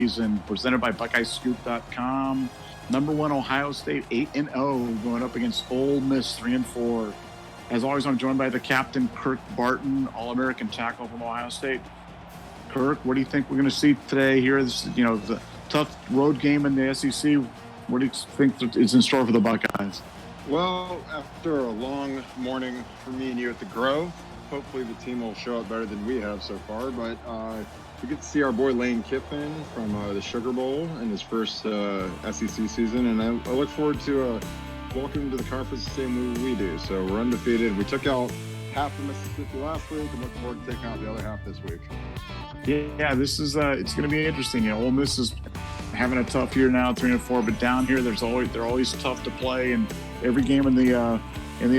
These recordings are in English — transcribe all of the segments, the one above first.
season, presented by BuckeyeScoop.com. Number 1 Ohio State 8-0, going up against Ole Miss 3-4. As always, I'm joined by the captain, Kirk Barton, All-American tackle from Ohio State. Kirk, what do you think we're going to see today here? This, the tough road game in the SEC. What do you think is in store for the Buckeyes? Well, after a long morning for me and you at the Grove, hopefully the team will show up better than we have so far. But we get to see our boy Lane Kiffin from the Sugar Bowl in his first SEC season, and I look forward to welcoming to the conference the same way we do. So we're undefeated. We took out half of Mississippi last week, and look forward to taking out the other half this week. Yeah, this is it's going to be interesting. Ole Miss is having a tough year now, 3-4, but down here they're always tough to play, and every game in the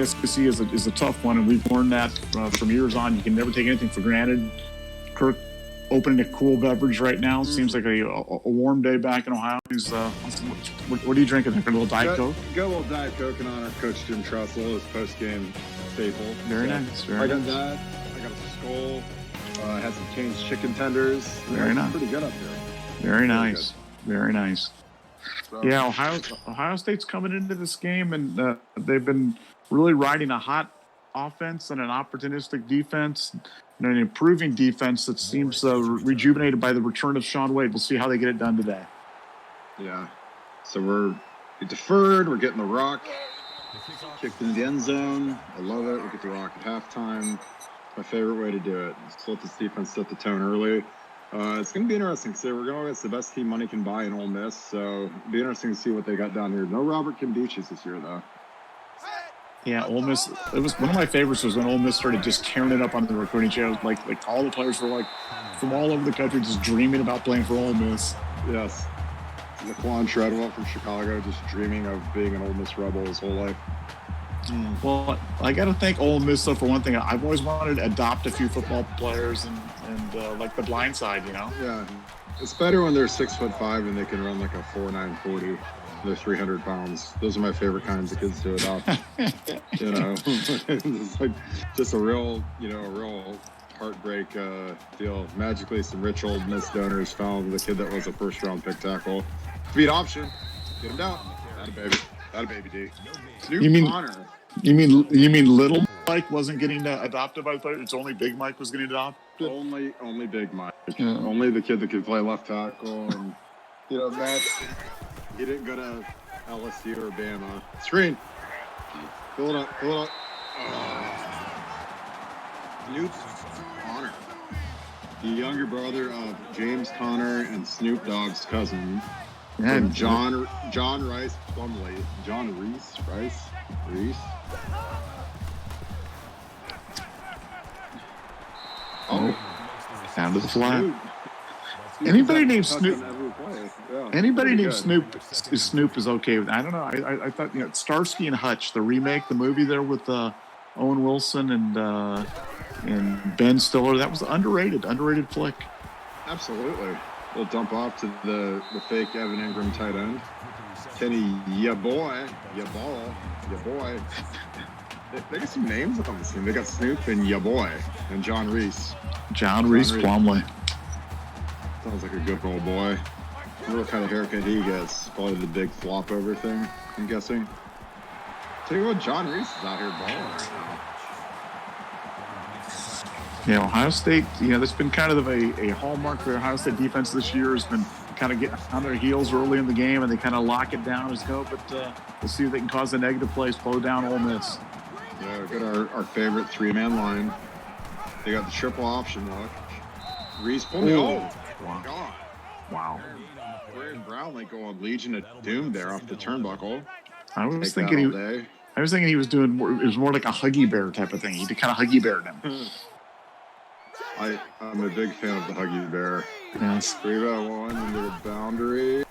SEC is a tough one, and we've learned that from years on. You can never take anything for granted. Kirk opening a cool beverage right now. Seems like a warm day back in Ohio. What are you drinking? A little Diet Coke? Got a little Diet Coke in honor of Coach Jim Tressel, his post-game staple. Very nice. I got that. I got a skull. I had some Cane's chicken tenders. Very nice. Pretty good up here. Very nice. Very nice. So, yeah, Ohio State's coming into this game, and they've been really riding a hot offense and an opportunistic defense, and an improving defense that seems rejuvenated by the return of Shaun Wade. We'll see how they get it done today. Yeah. So we deferred. We're getting the rock kicked in the end zone. I love it. We get the rock at halftime. My favorite way to do it. Just let this defense set the tone early. It's going to be interesting because we're going against the best team money can buy in Ole Miss, so it'll be interesting to see what they got down here. No Robert Kimdichis this year, though. Yeah, Ole Miss. It was one of my favorites was when Ole Miss started just tearing it up on the recruiting trail. Like all the players were from all over the country just dreaming about playing for Ole Miss. Yes. Laquan Treadwell from Chicago just dreaming of being an Ole Miss Rebel his whole life. Well, I got to thank Ole Miss, though, for one thing. I've always wanted to adopt a few football players and like the blind side, Yeah. It's better when they're 6'5" and they can run like a 4.9 40. They're 300 pounds. Those are my favorite kinds of kids to adopt. It's like just a real heartbreak deal. Magically, some rich Ole Miss donors found the kid that was a first-round pick tackle. Speed option. Get him down. That a baby D. Snoop Connor. You mean little Mike wasn't getting adopted by the player? It's only Big Mike was getting adopted? Only Big Mike. Yeah. Only the kid that could play left tackle. And, Matt, he didn't go to LSU or Bama. Screen. Fill it up. Oh. Snoop Connor. The younger brother of James Connor and Snoop Dogg's cousin. From John Rice Plumley. John Reese. Oh, down to the flat. Anybody named Snoop? Yeah, anybody named Snoop is okay with. I don't know. I thought Starsky and Hutch, the remake, the movie there with Owen Wilson and Ben Stiller. That was underrated flick. Absolutely. We'll dump off to the fake Evan Ingram tight end. Kenny, ya boy. They got some names on this team. They got Snoop and ya boy and John Reese. John Reese Plumley. Sounds like a good old boy. I wonder what kind of haircut he gets. Probably the big flop over thing, I'm guessing. Tell you what, John Reese is out here balling right now. Yeah, Ohio State, that's been kind of a hallmark for Ohio State defense this year has been kind of getting on their heels early in the game, and they kind of lock it down as go, but we'll see if they can cause the negative plays, slow down Ole Miss. Yeah, we've got our favorite three-man line. They got the triple option look. Reese pulling. Oh, wow. God. Wow. Brandon Brownlee going Legion of Doom there off the turnbuckle. I was thinking he was doing more, it was more like a Huggy Bear type of thing. He kind of Huggy Beared him. I'm a big fan of the Huggy Bear. Yes. 3-by-1 into the boundary.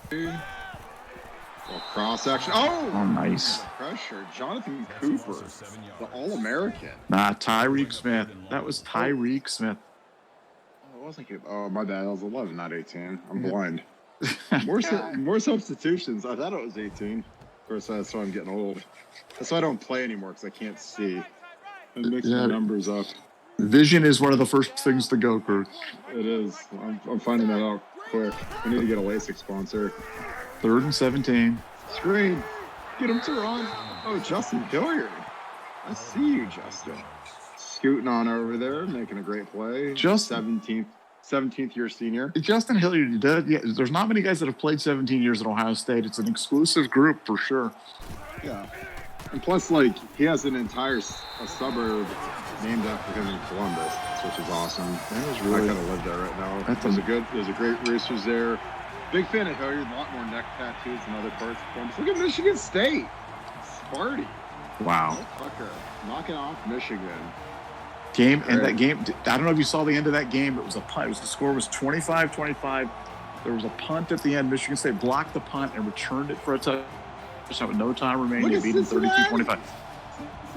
Cross action. Oh, nice. Pressure. Jonathan Cooper, the All-American. Nah, Tyreek Smith. That was Tyreek Smith. Oh, it wasn't Cooper. Oh, my bad. I was 11, not 18. I'm blind. More substitutions. I thought it was 18. Of course, that's why I'm getting old. That's why I don't play anymore, because I can't see. I'm mixing the numbers up. Vision is one of the first things to go, Kurt. It is. I'm finding that out quick. We need to get a LASIK sponsor. 3rd and 17. Screen. Get him to run. Oh, Justin Hilliard. I see you, Justin. Scooting on over there, making a great play. Just 17th year senior. Justin Hilliard, there's not many guys that have played 17 years at Ohio State. It's an exclusive group for sure. Yeah. And plus, like, he has an entire suburb named after him in Columbus, which is awesome. That was really. I kind of live there right now. There's a great Roosters there. Big fan of Hilliard. A lot more neck tattoos than other parts of Columbus. Look at Michigan State. Sparty. Wow. Fucker. Knocking off Michigan. That game, I don't know if you saw the end of that game. It was a punt. The score was 25-25. There was a punt at the end. Michigan State blocked the punt and returned it for a touchdown with no time remaining. They beat them 32-25.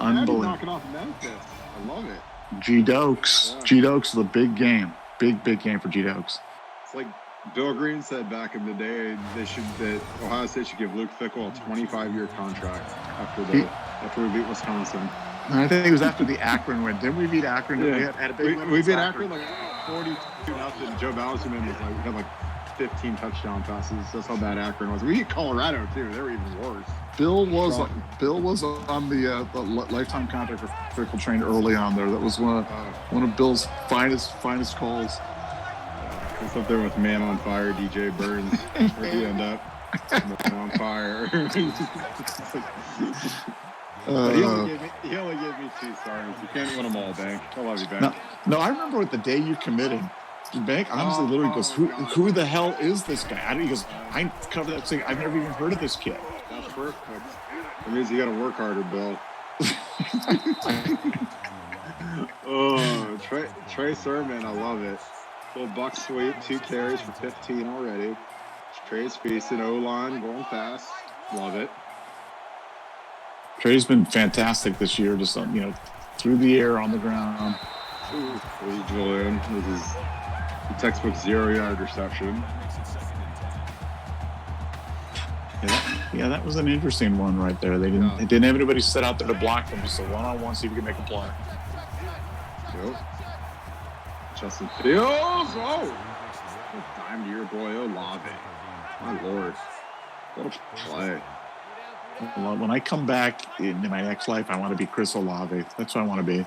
Unbelievable. Knocking off Memphis. I love it. G-Dokes. Yeah. G-Dokes is a big game. Big game for G-Dokes. It's like Bill Green said back in the day, that Ohio State should give Luke Fickell a 25-year contract after we beat Wisconsin. I think it was after the Akron win. Didn't we beat Akron? Yeah. We had a big win. We beat Akron like 42-0. Joe Bowserman had like 15 touchdown passes. That's how bad Akron was. We beat Colorado too. They were even worse. Bill was on the lifetime contract for Fickell train early on there. That was one of Bill's finest calls. It's up there with Man on Fire, DJ Burns. Where'd he end up? Man on Fire. But he only gave me 2 stars. You can't win them all, Bank. I love you, Bank. No, I remember the day you committed. Bank honestly literally goes, who the hell is this guy? He goes, I cover that thing. I've never even heard of this kid. That's perfect. That means you got to work harder, Bill. Trey Sermon, I love it. Little buck sweep, 2 carries for 15 already. Trey's feasting, O-line going fast. Love it. Trey's been fantastic this year, just through the air, on the ground. Julian with his textbook 0-yard reception. Yeah, that was an interesting one right there. They didn't have anybody set out there to block them, just a one-on-one, see if you can make a play. Yep. Justin Fields. Oh, dime to your boy Olave. My lord, what a play. When I come back in my next life, I want to be Chris Olave. That's what I want to be.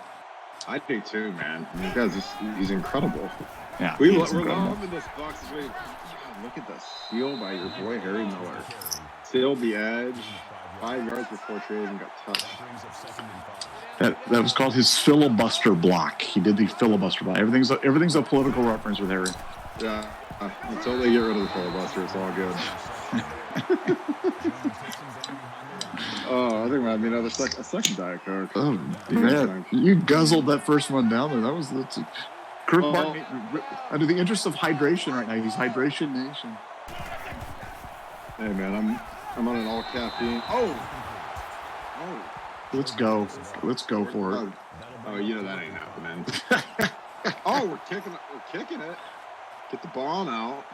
I do too, man. I mean, guys, he's incredible. Yeah, we're loving this box. Look at the seal by your boy Harry Miller. Sealed the edge 5 yards before Trey even got touched. That was called his filibuster block. He did the filibuster block. Everything's a political reference with Harry. Yeah, until they get rid of the filibuster, it's all good. Oh, I think I mean a second Diet Coke. Oh, yeah. You guzzled that first one down there. That's Kirk Martin, under the interest of hydration right now. He's Hydration Nation. Hey, man, I'm on an all caffeine. Oh. Let's go for it. Oh, you know that ain't happening. Oh, we're kicking it. Get the ball out.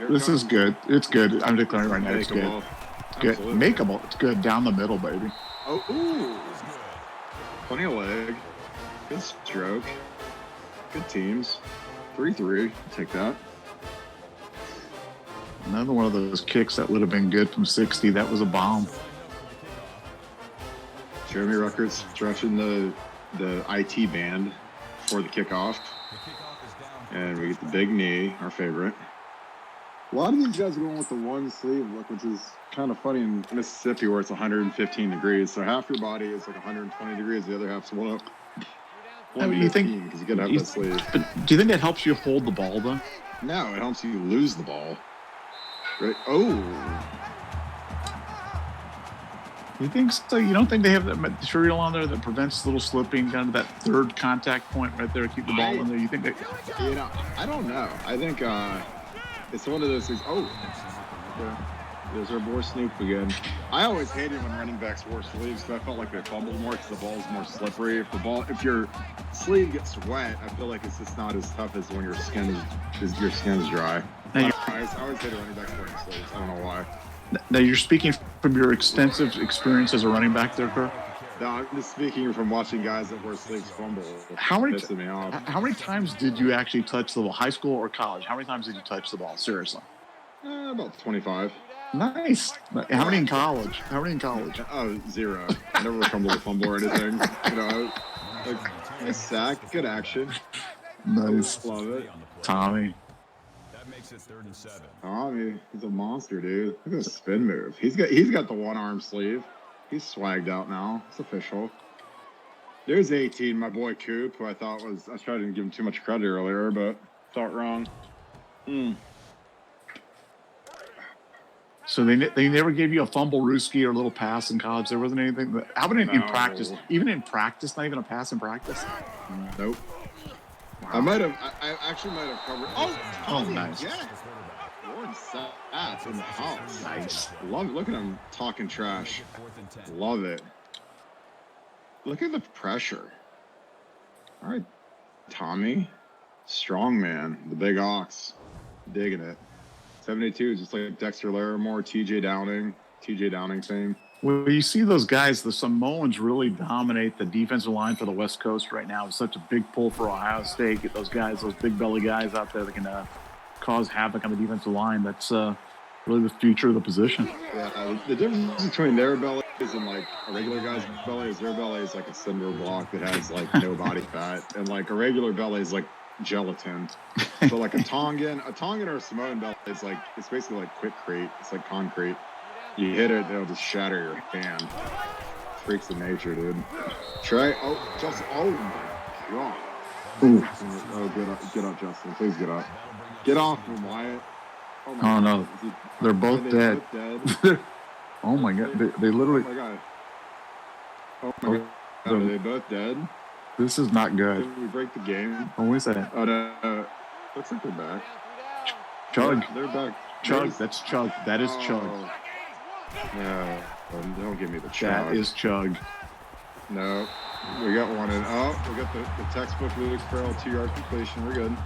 This is good. It's good. I'm declaring right now. It's good. Good. Makeable. It's good. Down the middle, baby. Oh, ooh. Plenty of leg. Good stroke. Good teams. 3-3. Take that. Another one of those kicks that would have been good from 60. That was a bomb. Jeremy Ruckert's stretching the IT band before the kickoff. And we get the big knee, our favorite. A lot of these guys are going with the one sleeve look, which is kind of funny in Mississippi where it's 115 degrees. So half your body is like 120 degrees. The other half's 115 because you got to have that sleeve. But do you think that helps you hold the ball, though? No, it helps you lose the ball. Right? Oh. You think so? You don't think they have that material on there that prevents little slipping down to that third contact point right there to keep the ball in there? You think that? I don't know. I think it's one of those things. Oh, there's our boy Snoop again. I always hated when running backs wore sleeves because I felt like they fumbled more because the ball's more slippery. If your sleeve gets wet, I feel like it's just not as tough as when your skin is dry. I always hated running backs wearing sleeves. I don't know why. Now you're speaking from your extensive experience as a running back there, Kirk? No, I'm just speaking from watching guys that wear sleeves fumble. How many pissing me off. How many times did you actually touch the ball? High school or college? How many times did you touch the ball? Seriously. About 25. Nice. How many in college? How many in college? Oh, 0. I never fumbled a fumble or anything. You know, like, nice sack, good action. Nice. Love it. Tommy. That makes it 3rd and 7. Tommy, he's a monster, dude. Look at the spin move. He's got the one arm sleeve. He's swagged out now. It's official. There's 18, my boy Coop, who I was trying to give him too much credit earlier, but thought wrong. So they never gave you a fumble rooski or a little pass in college. There wasn't anything. How about in practice? Even in practice, not even a pass in practice. Nope. Wow. I actually might have covered. Oh, nice. Yeah. Lord Sapp in the house. Nice. Love it. Look at him talking trash. Love it. Look at the pressure. All right, Tommy, strong man, the big ox, digging it. 72, just like Dexter Larimore, TJ Downing thing. Well, you see those guys, the Samoans really dominate the defensive line for the West Coast right now. It's such a big pull for Ohio State. Get those guys, those big belly guys out there that can cause havoc on the defensive line. That's really the future of the position. Yeah, the difference between their bellies and like a regular guy's belly is their belly is like a cinder block that has like no body fat, and like a regular belly is like gelatin. So like a Tongan or a Samoan belly is like, it's basically like quickcrete. It's like concrete. You hit it, it'll just shatter your hand. Freaks of nature, dude. Trey, oh my god. Ooh. Oh, get up, Justin. Please get up. Get off him, Wyatt. Oh no, they're both dead. Oh my god, they literally. Oh my god. Oh my god. Are they both dead? This is not good. Did we break the game? Oh, what is that? Oh no. Looks like they're back. Chug. They're back. Chug. That's Chug. That is Chug. No, don't give me the Chug. That is Chug. No, we got one in. Oh, we got the textbook Luke Farrell 2-yard completion. We're good.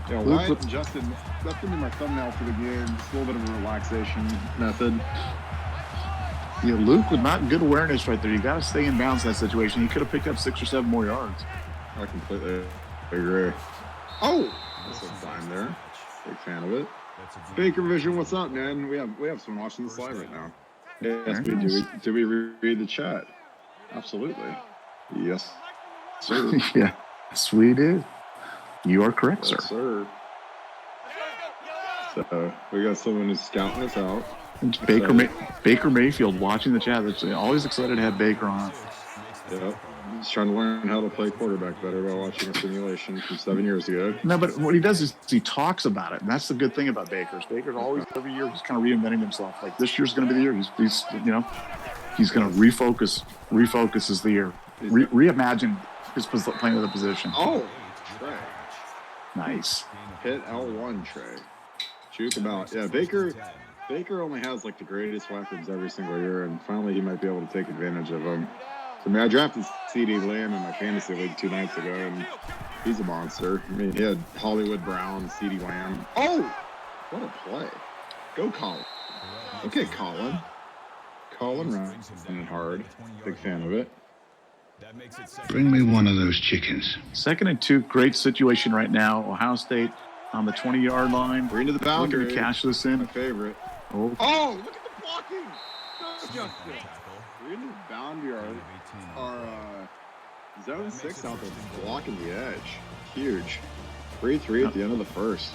Yeah, Wyatt and Justin, that's going to be my thumbnail for the game. Just a little bit of a relaxation method. Yeah, Luke with not good awareness right there. You got to stay in bounds in that situation. He could have picked up 6 or 7 more yards. I completely agree. Oh, that's a dime there. Big fan of it. Baker Vision, what's up, man? We have someone watching this live right now. Yes, we do. Do we read the chat? Absolutely. Yes, sir. Yes, we do. You are correct, yes, sir. So we got someone who's scouting us out. It's Baker Mayfield watching the chat. That's always excited to have Baker on. Yep. He's trying to learn how to play quarterback better by watching a simulation from 7 years ago. No, but what he does is he talks about it, and that's the good thing about Baker's always every year he's kind of reinventing himself. Like this year's going to be the year. He's going to refocus. Refocus is the year. Reimagine his playing of the position. Oh, Trey. Nice. Hit L1, Trey. Juke him out. Yeah, Baker only has like the greatest weapons every single year, and finally he might be able to take advantage of them. So, I drafted C.D. Lamb in my fantasy league 2 nights ago, and he's a monster. He had Hollywood Brown, C.D. Lamb. Oh, what a play. Go, Colin. Okay, Colin. Colin running hard. Big fan of it. Bring me one of those chickens. 2nd and 2, great situation right now. Ohio State on the 20-yard line. We're into the boundary. Looking to cash this in. My favorite. Oh, look at the blocking. Go, Justin. We're into the boundary. Our zone 6 out there blocking the edge. Huge. 3-3 at the end of the first.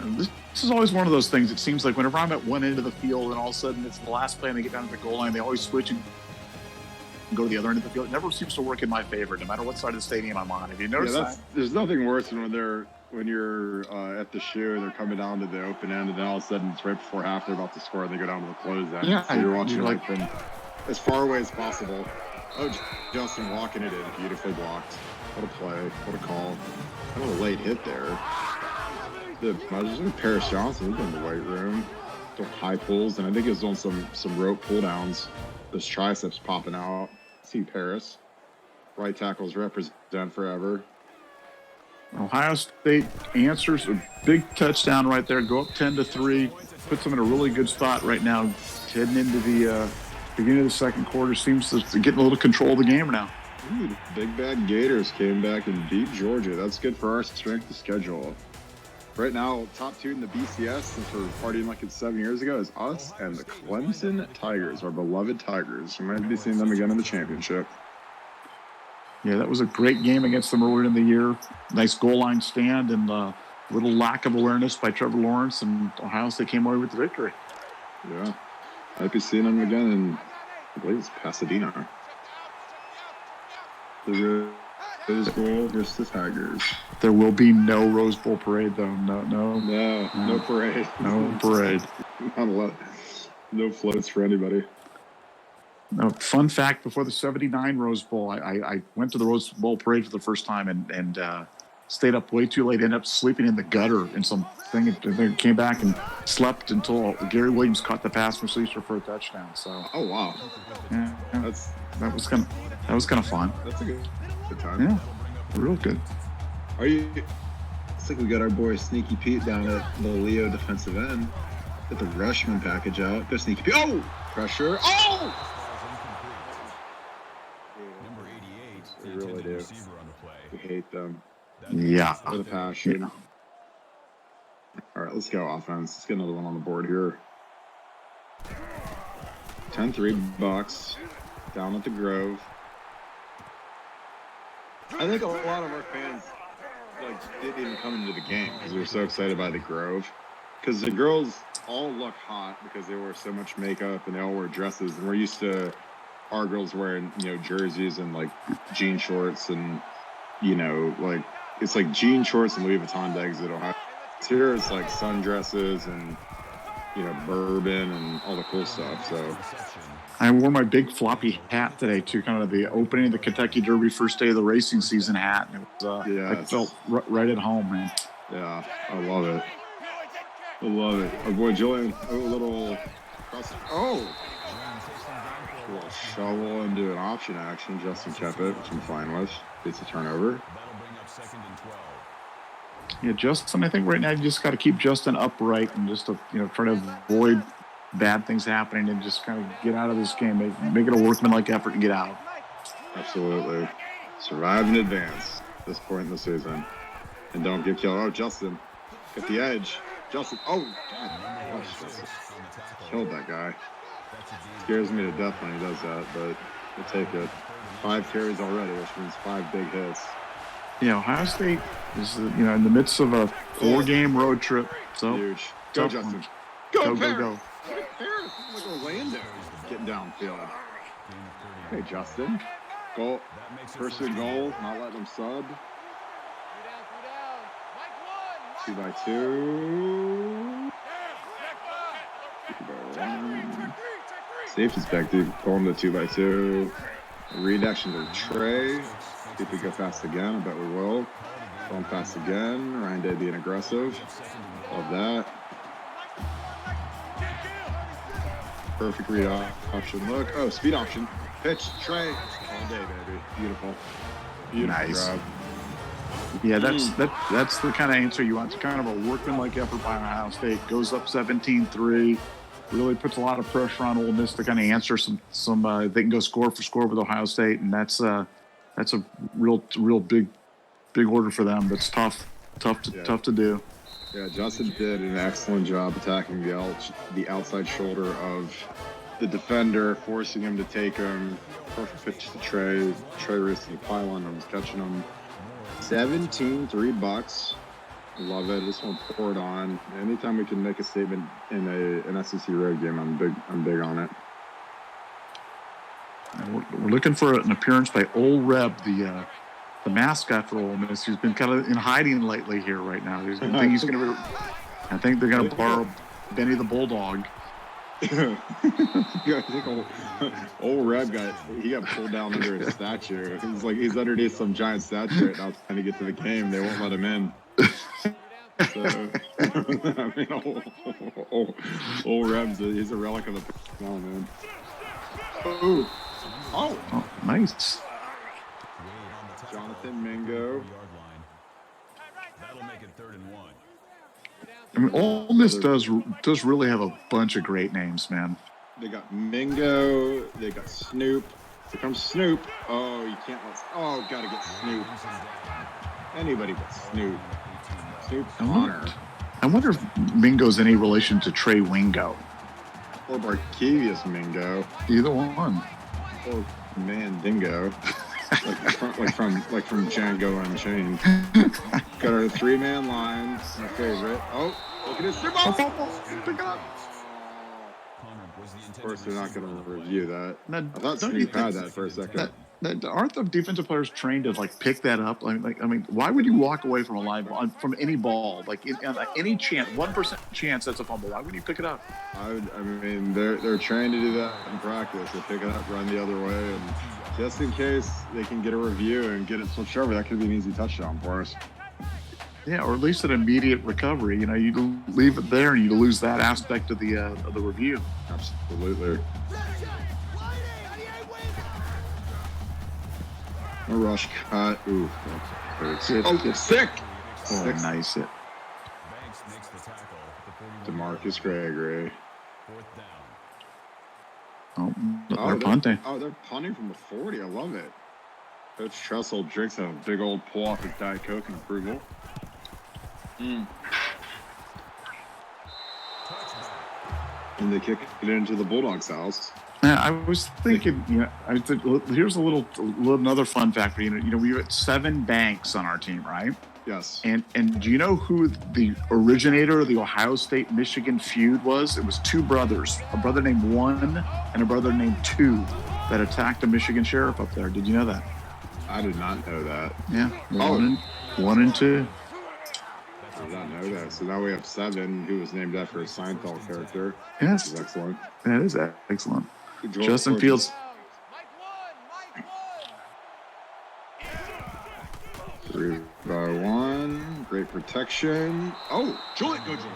This is always one of those things. It seems like whenever I'm at one end of the field and all of a sudden it's the last play and they get down to the goal line, they always switch and go to the other end of the field. It never seems to work in my favor, no matter what side of the stadium I'm on. Have you noticed that? There's nothing worse than when you're at the shoe and they're coming down to the open end, and then all of a sudden it's right before half, they're about to score, and they go down to the close end. Yeah, so you're watching like from as far away as possible. Oh, Justin walking it in, beautifully blocked. What a play! What a call! What a late hit there. Paris Johnson, he's in the weight room, doing high pulls, and I think he was doing some rope pull downs. Those triceps popping out. See Paris. Right tackles represent forever. Ohio State answers a big touchdown right there. Go up 10-3. Puts them in a really good spot right now, heading into the beginning of the second quarter seems to get a little control of the game now. Ooh, the Big Bad Gators came back and beat Georgia. That's good for our strength of schedule. Right now, top 2 in the BCS, since we're partying like it's 7 years ago, is us and the Clemson Tigers, our beloved Tigers. We might be seeing them again in the championship. Yeah, that was a great game against them earlier in the year. Nice goal line stand and a little lack of awareness by Trevor Lawrence, and Ohio State came away with the victory. Yeah. Might be seeing them again in, I believe it's Pasadena. The Rose Bowl versus the Tigers. There will be no Rose Bowl parade, though. No parade. No parade. Not a lot. No floats for anybody. No, fun fact, before the 79 Rose Bowl, I went to the Rose Bowl parade for the first time and stayed up way too late, ended up sleeping in the gutter in some thing, and then came back and slept until Gary Williams caught the pass from Sleeper for a touchdown. So, oh wow, yeah, that was kind of fun. That's a good time. Yeah, real good. Are you? It's like we got our boy Sneaky Pete down at the Leo defensive end. Get the Rushman package out. There's Sneaky Pete. Oh, pressure. Oh. Number 88, We really do. receiver on the play. We hate them. Yeah. For the passion. Yeah. All right, let's go offense. Let's get another one on the board here. 10-3 Bucks down at the Grove. I think a lot of our fans didn't even come into the game because they were so excited by the Grove. Because the girls all look hot because they wear so much makeup and they all wear dresses, and we're used to our girls wearing jerseys and jean shorts and it's like jean shorts and Louis Vuitton bags that Ohio. Here it's like sundresses and bourbon and all the cool stuff. So I wore my big floppy hat today too, kind of the opening of the Kentucky Derby first day of the racing season hat. And it was, I felt right at home, man. Yeah, I love it. I love it. Our boy Julian, a little shovel into an option action. Justin kept it, which I'm fine with. It's a turnover. That'll bring up 2nd and 12. Yeah, Justin, I think right now you just got to keep Justin upright and just to, try to avoid bad things happening and just kind of get out of this game. Make it a workmanlike effort and get out. Absolutely. Survive and advance at this point in the season. And don't get killed. Oh, Justin. Get the edge. Justin. Oh, God. Gosh, Justin. Killed that guy. Scares me to death when he does that, but we'll take it. 5 carries already, which means 5 big hits. Yeah, Ohio State is, in the midst of a 4-game road trip. So huge. Go, Justin. Go. Look at Paris. Like Orlando getting downfield. Hey, Justin. Goal. First and goal. Not letting them sub. 2x2. 2x1. Safety's back deep. Pull him to 2x2. Read action to Trey. See if we go fast again. I bet we will. Going fast again. Ryan Day being aggressive. Love that. Perfect read option. Look. Oh, speed option. Pitch. Trey. All day, baby. Beautiful. Nice. Grab. Yeah, that's the kind of answer you want. It's kind of a workmanlike effort by Ohio State. Goes up 17-3. Really puts a lot of pressure on Ole Miss to kind of answer some. They can go score for score with Ohio State, and that's a real big order for them. That's tough to do. Yeah, Justin did an excellent job attacking the outside shoulder of the defender, forcing him to take him. Perfect pitch to Trey. Trey risking the pylon and was catching him. 17-3 Bucks. Love it. This one poured on. Anytime we can make a statement in an SEC road game, I'm big on it. We're looking for an appearance by Ole Reb, the mascot for Ole Miss, who's been kind of in hiding lately here right now. I think they're going to borrow Benny the Bulldog. Yeah, I think old Reb got pulled down under a statue. He's underneath some giant statue right now trying to get to the game. They won't let him in. So, I mean, old Reb's he's a relic of the now, man. Oh, nice. Jonathan Mingo. That'll make it 3rd and 1. I mean, Ole Miss does really have a bunch of great names, man. They got Mingo. They got Snoop. Here comes Snoop. Oh, you can't let. Oh, gotta get Snoop. Anybody but Snoop. Snoop Connor. I wonder if Mingo's any relation to Trey Wingo. Or Barkevius Mingo. Either one. Or Mandingo. like from Django Unchained. Got our 3-man line. My favorite. Oh, look at this. Pick it up. Of course, they're not going to review that. I thought Snoop had that for a second. Aren't the defensive players trained to pick that up? I mean, why would you walk away from a live ball, from any ball, any chance, 1% chance that's a fumble? Why would you pick it up? I mean, they're trained to do that in practice. They pick it up, run the other way, and just in case they can get a review and get it switched over, that could be an easy touchdown for us. Yeah, or at least an immediate recovery. You leave it there and you lose that aspect of the review. Absolutely. A rush cut. Ooh, hurts. Sick. Oh, nice hit. DeMarcus Gregory. Oh, they're punting. Oh, they're punting from the 40. I love it. Coach Tressel drinks a big old pull off his Diet Coke in approval. And they kick it into the Bulldogs' house. I was thinking, here's another fun fact for you. We have 7 banks on our team, right? Yes. And do you know who the originator of the Ohio State-Michigan feud was? It was 2 brothers, a brother named 1 and a brother named 2, that attacked a Michigan sheriff up there. Did you know that? I did not know that. Yeah. 1 and 2. I did not know that. So now we have 7, who was named after a Seinfeld character. Yes. That's excellent. That is excellent. Justin Fields. 3-by-1. Great protection. Oh, Julian, go Julian.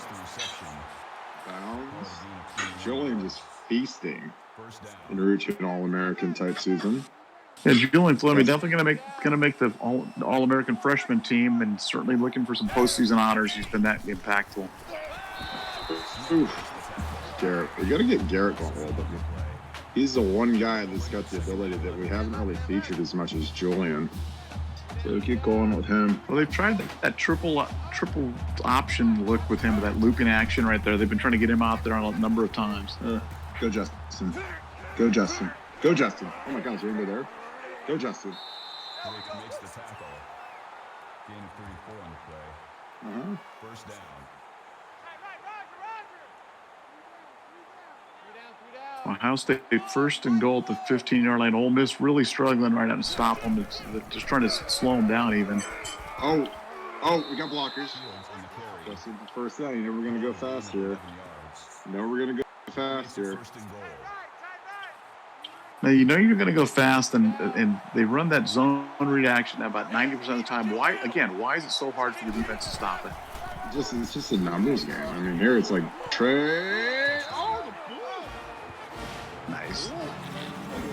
Bounds. Julian just feasting en route to an All-American type season. Yeah, Julian Fleming definitely gonna make the All-American freshman team, and certainly looking for some postseason honors. He's been that impactful. Oof. Garrett, you got to get Garrett going a little bit more. He's the one guy that's got the ability that we haven't really featured as much as Julian. So keep going with him. Well, they've tried that triple option look with him, with that looping action right there. They've been trying to get him out there on a number of times. Go Justin. Go Justin. Go Justin. Oh my God, is anybody there? Go Justin. Makes the tackle. Gain of 34 on the play. First down. Ohio State first and goal at the 15-yard line. Ole Miss really struggling right now to stop them. They're just trying to slow them down even. Oh, we got blockers. Justin, first down. You're never going to go fast here. Never going to go fast here. Now, you're going to go fast, and they run that zone read action about 90% of the time. Why is it so hard for the defense to stop it? It's just a numbers game. I mean, here it's like Trey. Oh, the ball. Nice. They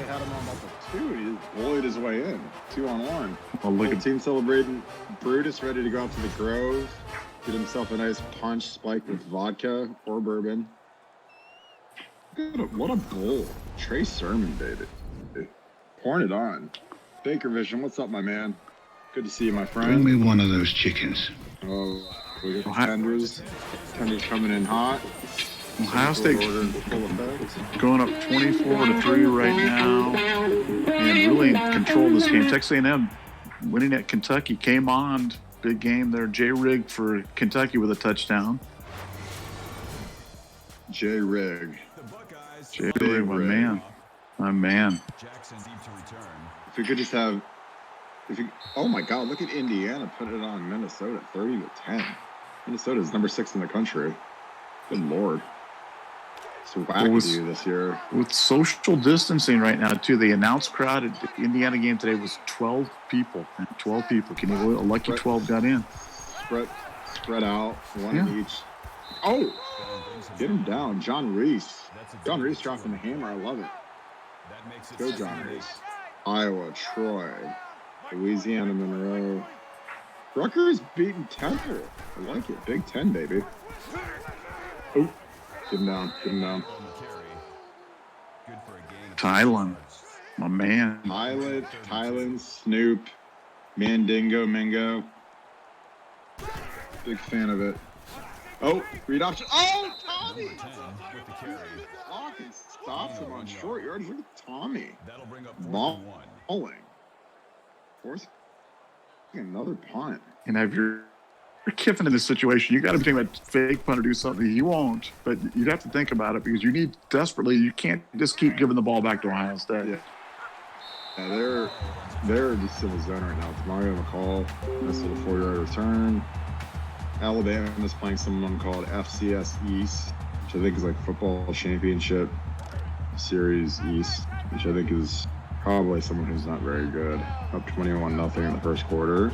had him on about the 2. He just bullied his way in. 2-on-1. Well, look at the team celebrating. Brutus ready to go out to the Grove. Get himself a nice punch spiked with vodka or bourbon. What a bowl. Trey Sermon, baby. Pouring it on. Baker Vision, what's up, my man? Good to see you, my friend. Bring me one of those chickens. Oh, we got tenders. Tenders coming in hot. Ohio State going up 24-3 right now, and really control this game. Texas A&M winning at Kentucky came on. Big game there. Jay Rigg for Kentucky with a touchdown. Jay Rigg, my man. If we could just have, oh my God, look at Indiana put it on Minnesota, 30-10. Minnesota is number 6 in the country. Good Lord. So wacky this year. With social distancing right now, too, the announced crowd at the Indiana game today was 12 people. 12 people. Can you believe it? A lucky 12 got in. Spread out, one in each. Oh! Get him down. John Reese. John Reese dropping the hammer. I love it. Go, John Reese. Iowa, Troy, Louisiana, Monroe. Rutgers beating Temple. I like it. Big 10, baby. Oh, get him down. good for a gain of Tylen, 3 yards. my man. Tylen, Snoop, Mandingo, Mingo. Big fan of it. Oh, read option. Oh, Tommy! Number 10 with the carry. Block and stops him on short yards. Look at Tommy. That'll bring up 4th and 1. Bowling. Force another punt. And if you're Kiffin in this situation, you got to think about fake punt or do something. He won't, but you'd have to think about it because you need desperately. You can't just keep giving the ball back to Ohio State. Yeah, they're just in the zone right now. It's Mario McCall. Nice little 4-yard return. Alabama is playing someone called FCS East, which I think is like Football Championship Series East, which I think is probably someone who's not very good. Up 21-0 in the first quarter.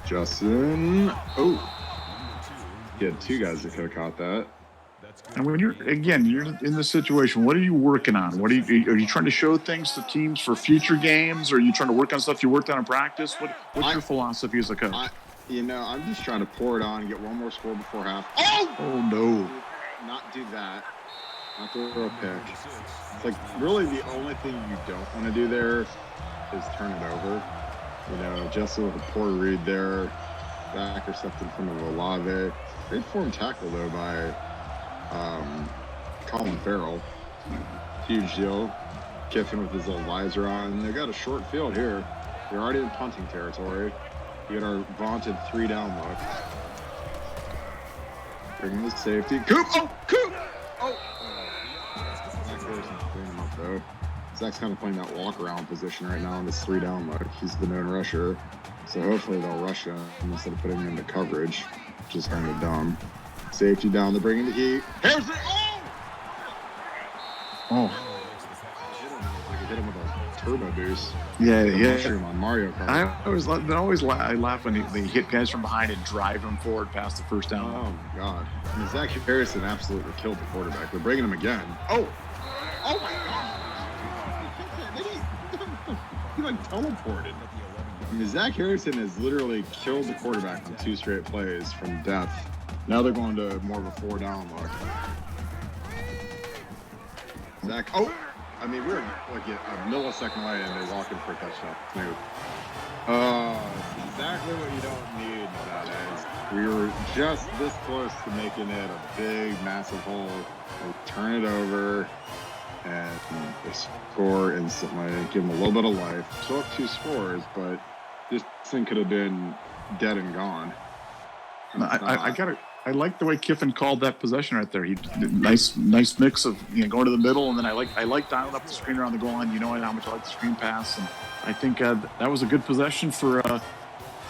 Justin. Oh. He had 2 guys that could have caught that. And when you're in this situation, what are you working on? Are you trying to show things to teams for future games? Or are you trying to work on stuff you worked on in practice? What's your philosophy as a coach? I'm just trying to pour it on and get one more score before half. Oh no. Not do that. Not throw a pick. It's like really the only thing you don't want to do there is turn it over. Justin with a poor read there. Back intercepted in front of Olave. Great form tackle though by Colin Farrell. Huge deal. Kiffin with his little visor on. They got a short field here. They're already in punting territory. We got our vaunted 3-down look. Bringing the safety. Coop! Coop! Zach Harrison's cleaning him up though. Zach's kind of playing that walk-around position right now on this 3-down look. He's the known rusher. So hopefully they'll rush him instead of putting him into coverage, which is kind of dumb. Safety down, they're bringing the heat. Harrison! Oh! Hit him with a turbo boost. Yeah. On Mario Kart. I laugh when they hit guys from behind and drive them forward past the first down. Oh my God! Zach Harrison absolutely killed the quarterback. They're bringing him again. Oh my God! He like teleported. Zach Harrison has literally killed the quarterback on 2 straight plays from death. Now they're going to more of a 4-down look. Zach, we're like a millisecond away and they walk in for a touchdown. Exactly what you don't need nowadays. We were just this close to making it a big, massive hole. We turn it over and they score instantly. Give them a little bit of life. Still have 2 scores, but this thing could have been dead and gone. I like the way Kiffin called that possession right there. He nice mix of going to the middle, and then I like dialing up the screen around the goal line. You know how much I like the screen pass, and I think that was a good possession for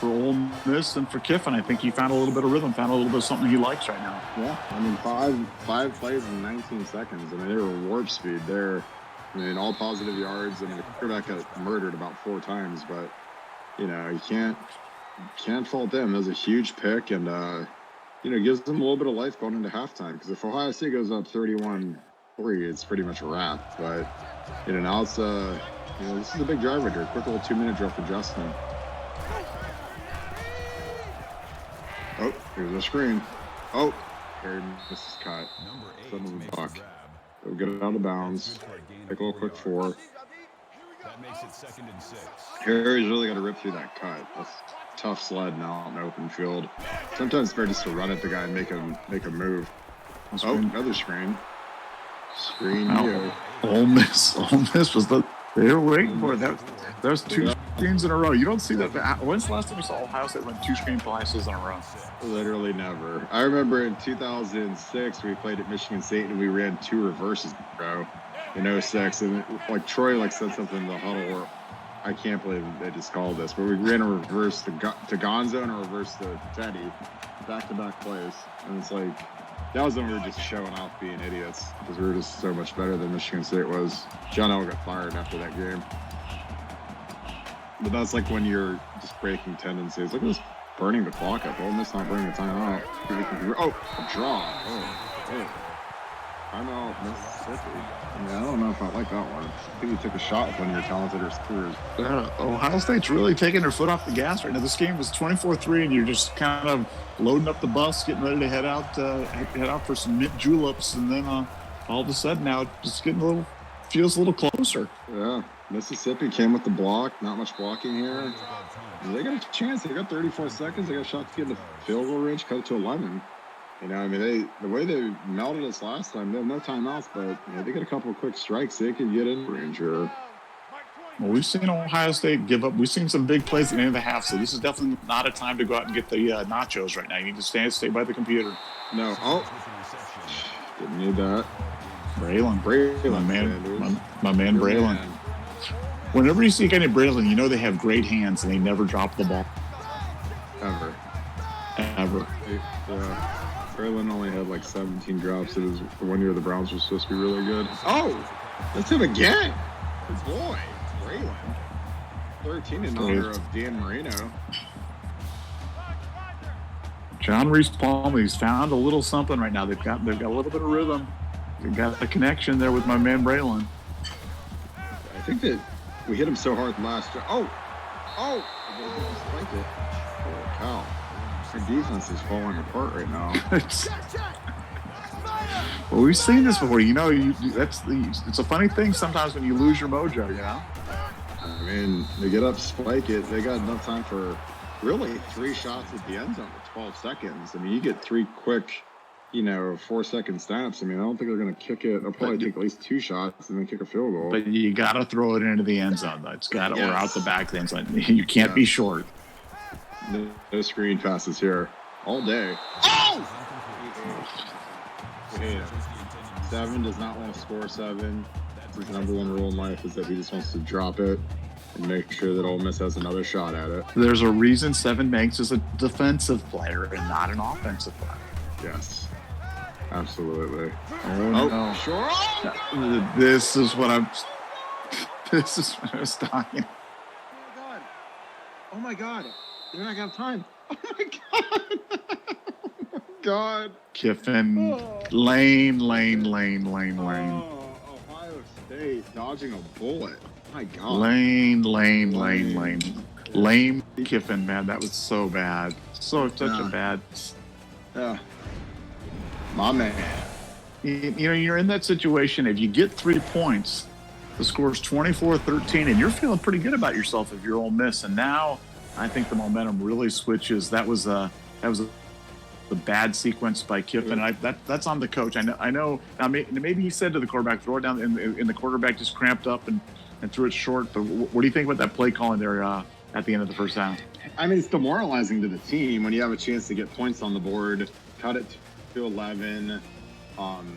Ole Miss and for Kiffin. I think he found a little bit of rhythm, found a little bit of something he likes right now. Yeah, five plays in 19 seconds. They were warp speed there. All positive yards. The quarterback got murdered about 4 times, but you can't fault them. That was a huge pick, and gives them a little bit of life going into halftime. Because if Ohio State goes up 31-3, it's pretty much a wrap. But now it's this is a big drive right here. Quick little 2-minute drill for Justin. Oh, here's a screen. Oh, Harry misses cut. Son of a buck. They'll get it out of bounds. Take a little quick 4. That makes it 2nd and 6. Harry's really got to rip through that cut. That's tough sled now in the open field. Sometimes it's better just to run at the guy and make a move. Oh, another screen. Ole Miss was they were waiting for it. There's 2 screens in a row. You don't see that. When's the last time you saw Ohio State run 2 screen passes in a row? Literally never. I remember in 2006 we played at Michigan State and we ran 2 reverses in a row in 06, and Troy said something in the huddle where I can't believe they just called this, but we ran a reverse to Gonzo and a reverse to Teddy, back-to-back plays, and it's that was when we were just showing off being idiots because we were just so much better than Michigan State was. John L. got fired after that game. But that's when you're just breaking tendencies. Look at this burning the clock up. Ole Miss not burning the time out. Oh, a draw. Oh. Timeout, Mississippi. I mean, I don't know if I like that one. I think you took a shot with one of your talented receivers. Ohio State's really taking their foot off the gas right now. This game was 24-3, and you're just kind of loading up the bus, getting ready to head out for some mint juleps, and then all of a sudden now it's just feels a little closer. Yeah, Mississippi came with the block. Not much blocking here. They got a chance. They got 34 seconds. They got a shot to get in the field goal range, cut it to 11. You know, I mean, the way they melted us last time, they had no timeouts, but they got a couple of quick strikes. They could get in range here. Well, we've seen Ohio State give up. We've seen some big plays at the end of the half, so this is definitely not a time to go out and get the nachos right now. You need to stay by the computer. No. Oh. Didn't need that. Braylon, my man Braylon. Man. Whenever you see a guy named Braylon, you know they have great hands and they never drop the ball. Ever. Yeah. Braylon only had like 17 drops. It was the 1 year the Browns were supposed to be really good. Oh, that's him again. Good boy, Braylon. 13 in honor of Dan Marino. John Reese Palmer, he's found a little something right now. They've got a little bit of rhythm. They've got a connection there with my man Braylon. I think that we hit him so hard last year. Oh! Spike it. Holy cow. Our defense is falling apart right now. Well, we've seen this before. You know, it's a funny thing sometimes when you lose your mojo, you know? I mean, they get up, spike it. They got enough time for really 3 shots at the end zone with 12 seconds. I mean, you get 3 quick, 4-second snaps. I mean, I don't think they're going to kick it. They'll probably take at least 2 shots and then kick a field goal. But you got to throw it into the end zone, though. It's got to, or out the back of the end zone. You can't be short. No screen passes here all day. Oh! 7 does not want to score 7. His number 1 rule in life is that he just wants to drop it and make sure that Ole Miss has another shot at it. There's a reason 7 Banks is a defensive player and not an offensive player. Yes, absolutely. No. Sure. This is what I was talking. Oh my God. They're not gonna have time. Oh my God. Oh my God. Kiffin, Lane. Oh, Ohio State dodging a bullet. My God. Lane. Lame Kiffin, man, that was so bad. Such a bad. Yeah. My man. You're in that situation. If you get 3 points, the score's 24-13, and you're feeling pretty good about yourself if you're Ole Miss. And now I think the momentum really switches. That was a bad sequence by Kiffin. That's on the coach. I know. Now maybe he said to the quarterback, throw it down, and the quarterback just cramped up and threw it short. But what do you think about that play calling there at the end of the first half? I mean, it's demoralizing to the team when you have a chance to get points on the board, cut it to 11.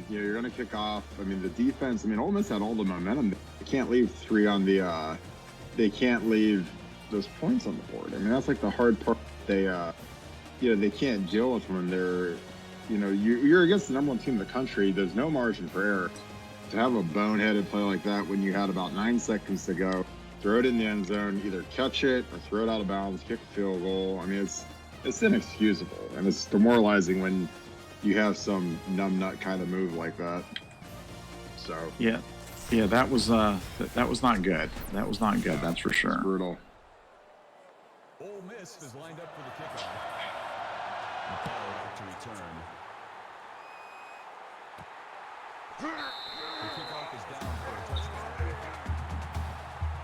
You're going to kick off. I mean, the defense. I mean, Ole Miss had all the momentum. They can't leave 3 on the. They can't leave those points on the board. I mean, that's like the hard part. They can't deal with when they're, you're against the number 1 team in the country. There's no margin for error. To have a boneheaded play like that when you had about 9 seconds to go, throw it in the end zone, either catch it or throw it out of bounds, kick a field goal. I mean, it's inexcusable, and it's demoralizing when you have some numbnut kind of move like that. So yeah, that was not good. That was not good. That's for sure. Brutal. Ole Miss is lined up for the kickoff. McCall to return. The kickoff is down for a touchdown.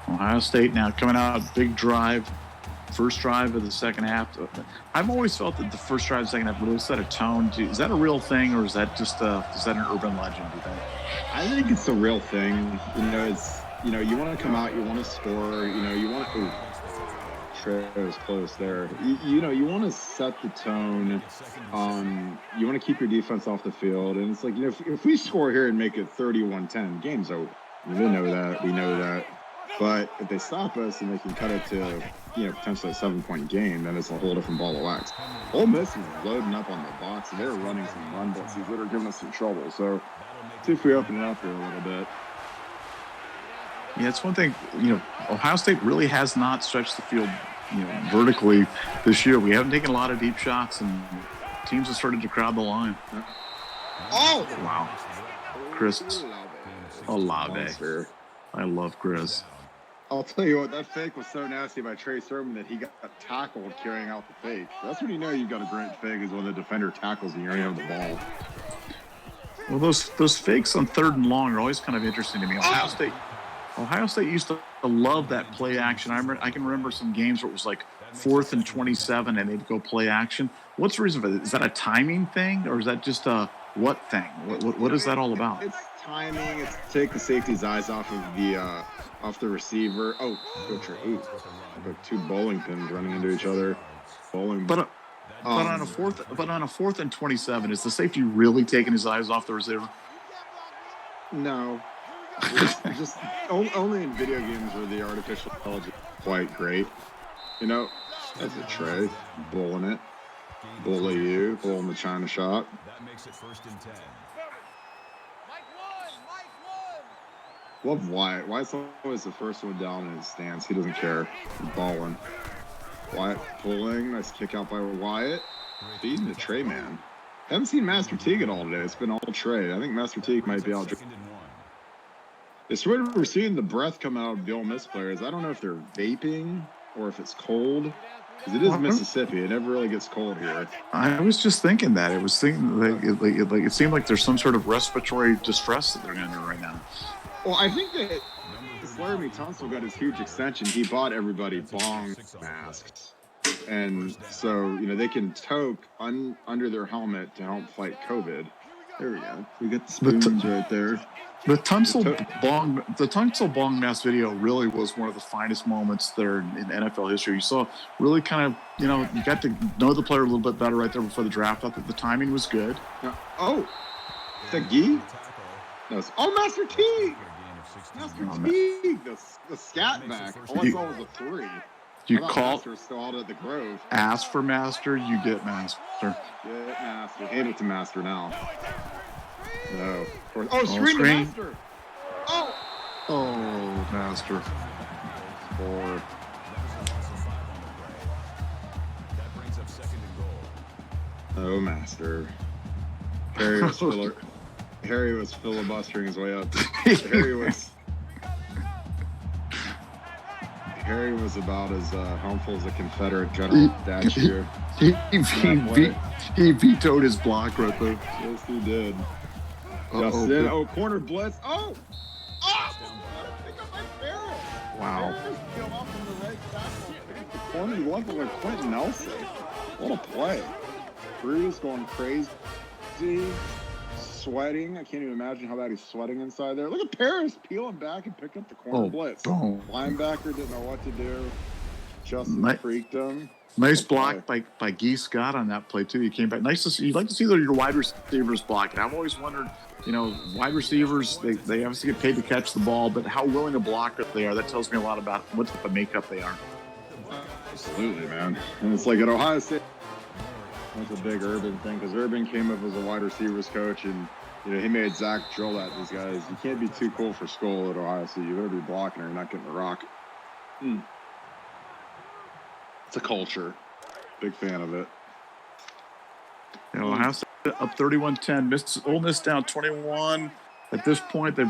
Ohio State now coming out, big drive, first drive of the second half. I've always felt that the first drive, second half really set a tone. Is that a real thing, or is that just is that an urban legend, do you think? I think it's a real thing. You want to come out, you want to score, you want to. Trail's close there. You want to set the tone. You want to keep your defense off the field, and it's like if we score here and make it 31-10, game's over. They know that. We know that. But if they stop us and they can cut it to potentially a 7-point game, then it's a whole different ball of wax. Ole Miss is loading up on the box, and they're running some run blitzes that are giving us some trouble. So see if we open it up here a little bit. Yeah, it's one thing. Ohio State really has not stretched the field, vertically this year. We haven't taken a lot of deep shots, and teams have started to crowd the line. Oh! Wow. Chris Olave. Monster. I love Chris. I'll tell you what, that fake was so nasty by Trey Sermon that he got tackled carrying out the fake. That's when you know you got a great fake, is when the defender tackles and you already have the ball. Well, those fakes on 3rd and long are always kind of interesting to me. Ohio State used to love that play action. I can remember some games where it was like 4th and 27 and they'd go play action. What's the reason for that? Is that a timing thing or is that just a what thing? What is that all about? It's timing. It's to take the safety's eyes off of the receiver. Oh, go Trey. Ooh, got 2 bowling pins running into each other. Bowling. But on a 4th and 27, is the safety really taking his eyes off the receiver? No. It's just only in video games where the artificial intelligence is quite great. You know, that's a Trey. Bowling it. Bully you. Bowling the China shop. That makes it 1st and 10. Love Wyatt. Wyatt's always the first one down in his stance. He doesn't care. He's balling. Wyatt pulling. Nice kick out by Wyatt. Feeding the Trey man. Haven't seen Master Teague at all today. It's been all Trey. I think Master Teague might be out. It's weird we're seeing the breath come out of the Ole Miss players. I don't know if they're vaping or if it's cold. Because it is Mississippi. It never really gets cold here. I was just thinking that. It was thinking like it seemed like there's some sort of respiratory distress that they're going through right now. Well, I think that Laramie Tunsil got his huge extension. He bought everybody bong masks. And so, you know, they can toke under their helmet to help fight COVID. There we go. We got the spoons right there. The Tunsil bong mask video really was one of the finest moments there in NFL history. You saw really kind of, you know, you got to know the player a little bit better right there before the draft. I thought the timing was good. Oh, the Gee? No, Master Teague! Master Teague! The scat back. All I saw was a 3. You call Master's still out at the Grove. Ask for Master, you get Master. Get Master. Hand it to Master now. No. Oh, screen to Master. Oh, Master. 4. That brings up 2nd and goal. Oh, Master. Harry was filibustering his way up. Harry was about as harmful as a Confederate general statue. He vetoed his block right there. Yes, he did. Justin, corner blitz. Oh! Pick up my barrel. Wow. Came up from the right tackle. The corner left like Quentin Nelson. What a play. Bruce going crazy. Sweating. I can't even imagine how bad he's sweating inside there. Look at Paris peeling back and picked up the corner blitz. Boom. Linebacker didn't know what to do. Justin freaked him. Nice block by Guy Scott on that play too. He came back. Nice to see. You'd like to see your wide receivers block. And I've always wondered, you know, wide receivers they obviously get paid to catch the ball, but how willing to block they are. That tells me a lot about what type of makeup they are. Absolutely, man. And it's like at Ohio State. That's a big Urban thing because Urban came up as a wide receivers coach, and you know he made Zach drill at these guys. You can't be too cool for school at Ohio State. You better be blocking or you're not getting the rock. It's a culture. Big fan of it. You know, Ohio State up 31-10. Ole Miss down 21. At this point, they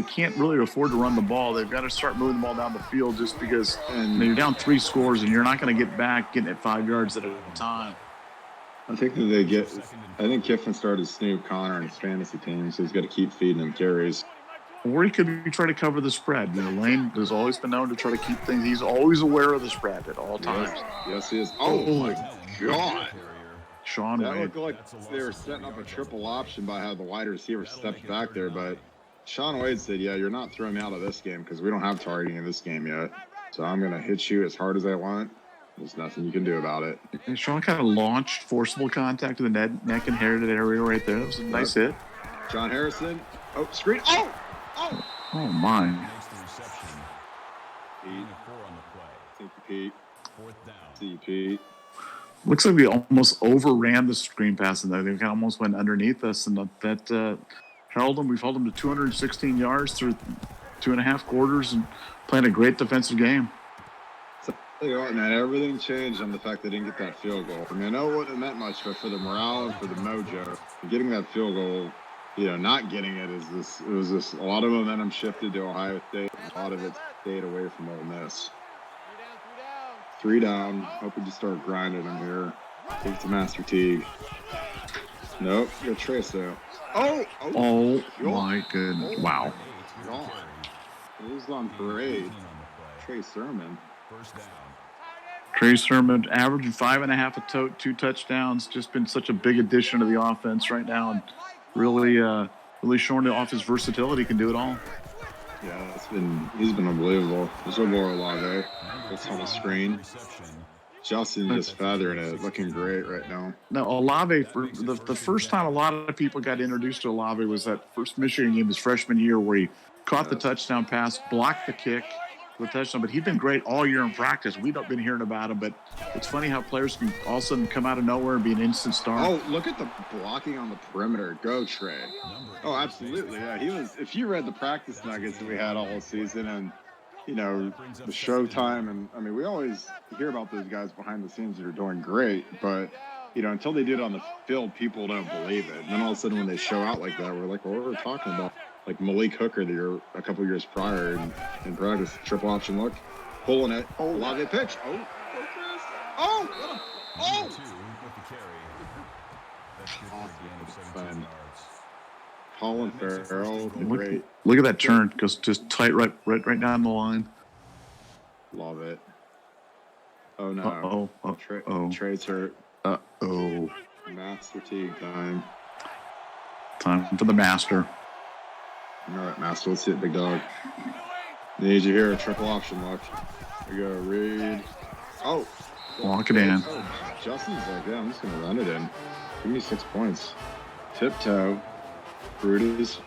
can't really afford to run the ball. They've got to start moving the ball down the field just because you're down 3 scores and you're not going to get back getting it 5 yards at a time. I think Kiffin started Snoop Connor in his fantasy team, so he's got to keep feeding him carries. Or he could be trying to cover the spread. You know, Lane has always been known to try to keep things. He's always aware of the spread at all times. Yes he is. Oh my God. Sean That Wade. looked like they were setting up a triple option by how the wide receiver stepped back there, but Sean Wade said, yeah, you're not throwing me out of this game because we don't have targeting in this game yet. So I'm going to hit you as hard as I want. There's nothing you can do about it. And Sean kind of launched forcible contact to the neck and hair area right there. That was a nice hit. John Harrison. Oh, screen. Oh, my. Pete. Thank you, Pete. 4th down. See you, Pete. Looks like we almost overran the screen pass, and they kind of almost went underneath us, and that held them. We've held them to 216 yards through 2.5 quarters and playing a great defensive game. You know what, man, everything changed on the fact they didn't get that field goal. I mean, I know it wouldn't have meant much, but for the morale and for the mojo, getting that field goal not getting it is this. It was just a lot of momentum shifted to Ohio State. A lot of it stayed away from Ole Miss. 3 down. Hoping to start grinding them here. Take it to Master Teague. Nope. Good trace there. Oh my goodness! Wow. God. It was on parade. Trey Sermon. Trey Sermon averaging 5.5 a tote, 2 touchdowns. Just been such a big addition to the offense right now, and really showing off his versatility. Can do it all. Yeah, he's been unbelievable. There's no more Olave. It's on the screen. Justin just feathering it, looking great right now. Now, Olave, for the first time a lot of people got introduced to Olave was that first Michigan game his freshman year where he caught the touchdown pass, blocked the kick, the touchdown. But he'd been great all year in practice. We've not been hearing about him, but it's funny how players can all of a sudden come out of nowhere and be an instant star. Oh, look at the blocking on the perimeter. Go, Trey. Oh, absolutely. Yeah, he was. If you read the practice nuggets that we had all season and, the showtime, and I mean, we always hear about those guys behind the scenes that are doing great, but until they do it on the field, people don't believe it. And then all of a sudden, when they show out like that, we're like, well, we're talking about like Malik Hooker a couple years prior in practice, triple option look, pulling it. Oh, Olave pitch. Colin Farrell, great. Look at that turn, goes just tight right down the line. Love it. Oh no. Trey's hurt. Master Teague time. Time for the master. All right, Master, let's hit big dog. Need you here, triple option look. We go, Reed. Walk it in. Justin's like, yeah, I'm just gonna run it in. Give me 6 points. Tiptoe. Brutus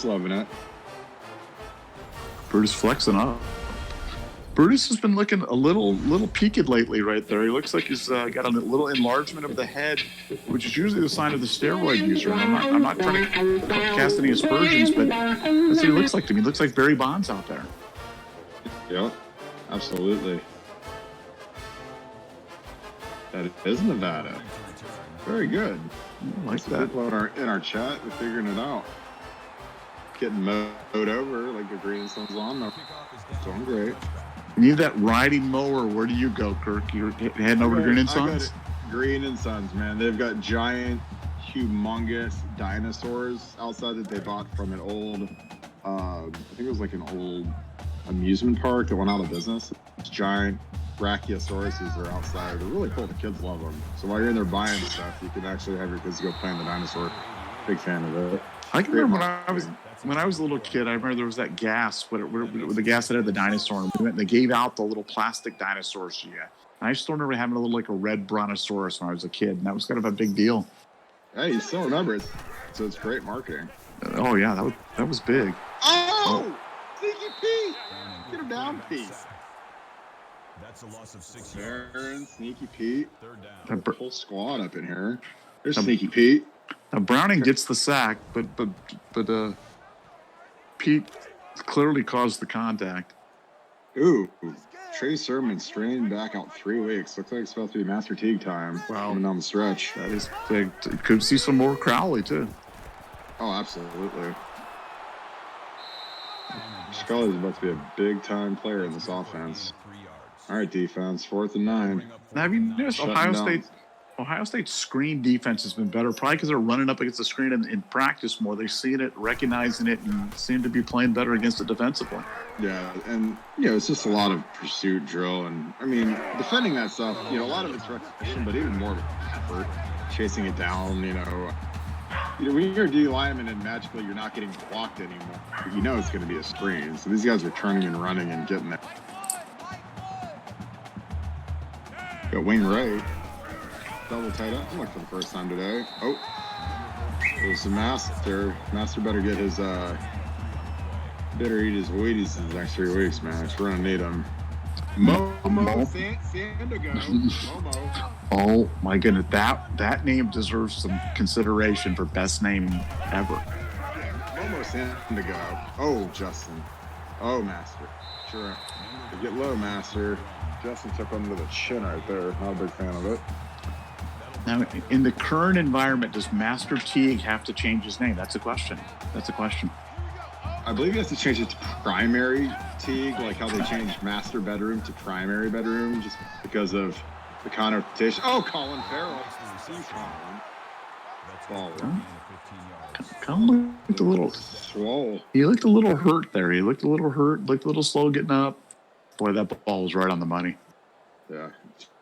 loving it. Brutus flexing up. Brutus has been looking a little peaked lately right there. He looks like he's got a little enlargement of the head, which is usually the sign of the steroid user. And I'm not trying to cast any aspersions, but that's what he looks like to me. He looks like Barry Bonds out there. Yep, absolutely. That is Nevada. Very good. I like that. People in our chat, we're figuring it out. Getting mowed over like the Green and Sons lawnmower. Doing great. You need that riding mower. Where do you go, Kirk? You're heading over to Green and Sons? Green and Sons, man. They've got giant, humongous dinosaurs outside that they bought from an old, I think it was like an old amusement park that went out of business. It's giant Brachiosauruses are outside. They're really cool. The kids love them. So while you're in there buying stuff, you can actually have your kids go play in the dinosaur. Big fan of it. I can remember when I was a little kid. I remember there was that gas, the gas that had the dinosaur, and we went and they gave out the little plastic dinosaurs to you. And I still remember having a little like a red brontosaurus when I was a kid, and that was kind of a big deal. Hey, you still remember it? So it's great marketing. Oh yeah, that was big. Oh! Sneaky Pete! Get him down, Pete. That's a loss of 6 yards. yards. Sneaky Pete. Third down. Whole squad up in here. There's Sneaky Pete. Now Browning gets the sack, but Pete clearly caused the contact. Ooh, Trey Sermon strained back out 3 weeks. Looks like it's supposed to be Master Teague time. Wow. Coming down the stretch. That is big. Could see some more Crowley too. Oh, absolutely. Scully's about to be a big-time player in this offense. All right, defense, 4th and 9. Now, have you noticed Ohio State's screen defense has been better, probably because they're running up against the screen in practice more. They've seen it, recognizing it, and seem to be playing better against it defensively. Yeah, and, it's just a lot of pursuit drill. And, I mean, defending that stuff, a lot of it's repetition, but even more of effort, chasing it down, when you're a D lineman and magically you're not getting blocked anymore, it's going to be a screen. So these guys are turning and running and getting it. Got Wayne Ray. Double tight end for the first time today. Oh, there's the Master. Master better get his, better eat his Wheaties in the next 3 weeks, man. We're going to need him. Momo Sandigo. Momo. Oh my goodness, that name deserves some consideration for best name ever. Momo Sandigo. Oh, Justin. Oh, Master. Sure. Get low, Master. Justin took under the chin right there. Not a big fan of it. Now, in the current environment, does Master Teague have to change his name? That's a question. I believe he has to change it to Primary Teague, like how they changed Master Bedroom to Primary Bedroom, just because of the connotation. Oh, Colin Farrell. He's falling. Colin looked a little swole. He looked a little hurt there. Looked a little slow getting up. Boy, that ball was right on the money. Yeah,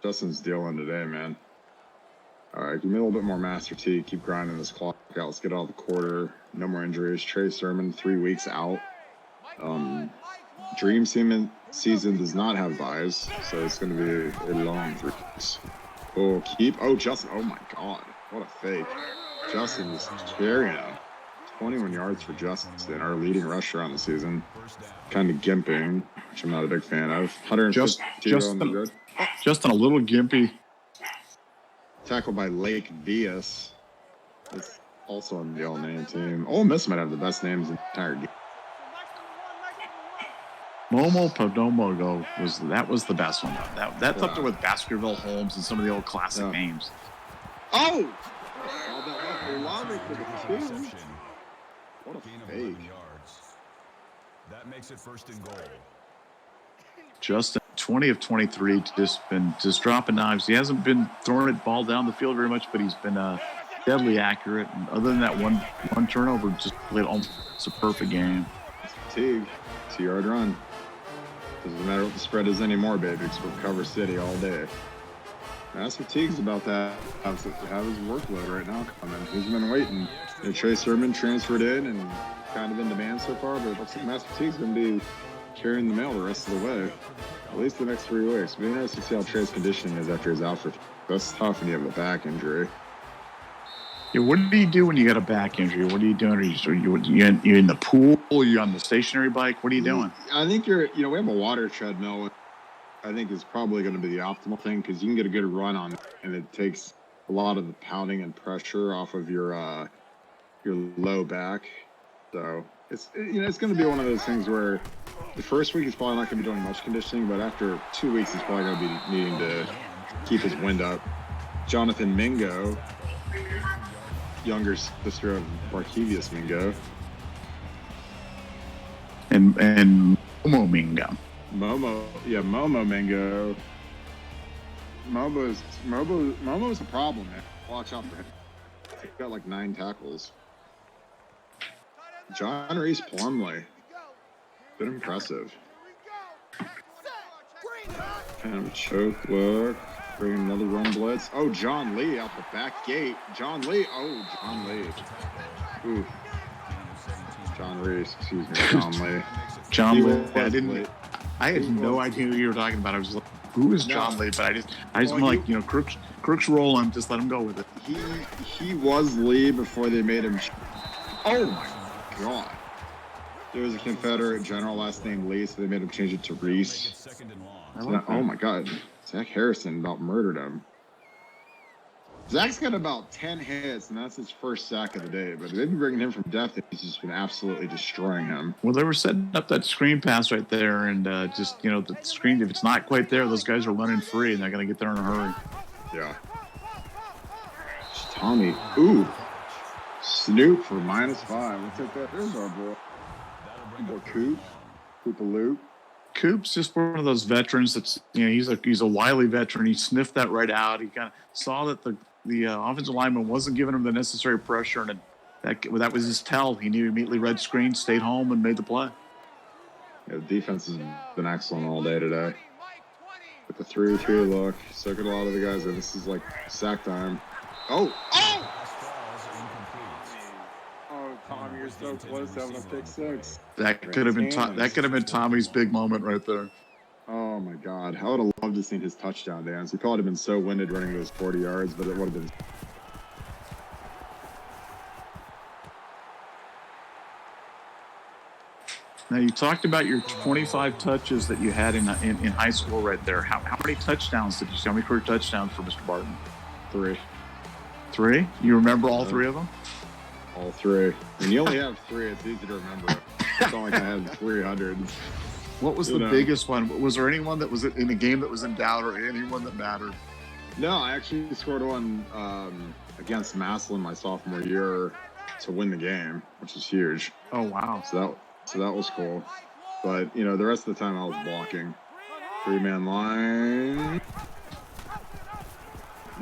Justin's dealing today, man. All right, give me a little bit more Master T. Keep grinding this clock out. Let's get out of the quarter. No more injuries. Trey Sermon, 3 weeks out. Dream season does not have buys, so it's going to be a long 3 weeks. Oh, Justin. Oh, my God. What a fake. Justin is carrying him. 21 yards for Justin, our leading rusher on the season. Kind of gimping, which I'm not a big fan of. 152 on the good. Justin, a little gimpy. Tackled by Lake Vias. That's also on the all-name team. Ole Miss might have the best names in the entire game. Momo Podomo was the best one. That's up there with Baskerville Holmes and some of the old classic names. Oh! What a fake. That makes it 1st and goal. Justin, 20 of 23, just dropping knives. He hasn't been throwing it ball down the field very much, but he's been deadly accurate. And other than that one turnover, just played almost a perfect game. Teague, 2-yard run. Doesn't matter what the spread is anymore, baby. It's for Cover City all day. Master Teague's about to have his workload right now coming. He's been waiting. Trey Sermon transferred in and kind of in demand so far, but it looks like Master Teague's going to be carrying the mail the rest of the way, at least the next 3 weeks. It'll be interesting to see how Trey's conditioning is after he's out for. That's tough when you have a back injury. Yeah, what do you do when you got a back injury? What are you doing? Are you in the pool? Are you on the stationary bike? What are you doing? I think we have a water treadmill. I think is probably going to be the optimal thing because you can get a good run on it, and it takes a lot of the pounding and pressure off of your low back. So it's going to be one of those things where the first week he's probably not going to be doing much conditioning, but after 2 weeks he's probably going to be needing to keep his wind up. Jonathan Mingo, younger sister of Barkevius Mingo, and Momo Mingo. Momo Mingo. Momo's a problem, man. Watch out for him. He's got like 9 tackles. John Reese Plumlee. Been impressive. Kind of a choke look. Bring another run blitz. Oh, John Lee out the back gate. John Lee. Ooh. John Reese. Excuse me. John Lee. John Lee. I had no idea who you were talking about. I was like, who is John Lee? But I just like, Crooks rolling, just let him go with it. He was Lee before they made him. Oh my God. There was a Confederate general last name Lee, so they made him change it to Reese. Oh my God. Zach Harrison about murdered him. Zach's got about 10 hits, and that's his first sack of the day. But they've been bringing him from death, and he's just been absolutely destroying him. Well, they were setting up that screen pass right there, and the screen, if it's not quite there, those guys are running free, and they're going to get there in a hurry. Yeah. Tommy. Ooh. Snoop for -5. Let's take that. There's our boy. Coop. Coop-a-loop. Coop's just one of those veterans that's, he's a wily veteran. He sniffed that right out. He kind of saw that the offensive lineman wasn't giving him the necessary pressure, and that was his tell. He knew, immediately read screen, stayed home, and made the play. Yeah, the defense has been excellent all day today. With the 3-3 look, so good a lot of the guys, and this is like sack time. Oh, Tommy, you're so close to having a pick 6. That could have been Tommy's big moment right there. Oh my God, I would have loved to see his touchdown dance. He probably would have been so winded running those 40 yards, but it would have been. Now, you talked about your 25 touches that you had in high school right there. How many touchdowns did you see? How many career touchdowns for Mr. Barton? 3. 3? You remember all 3 of them? All 3. When you only have 3, it's easy to remember. It's not like I had 300. What was the biggest one? Was there anyone that was in a game that was in doubt, or anyone that mattered? No, I actually scored one against Massillon my sophomore year to win the game, which is huge. Oh, wow. So that was cool. But, you know, the rest of the time I was blocking. 3-man line.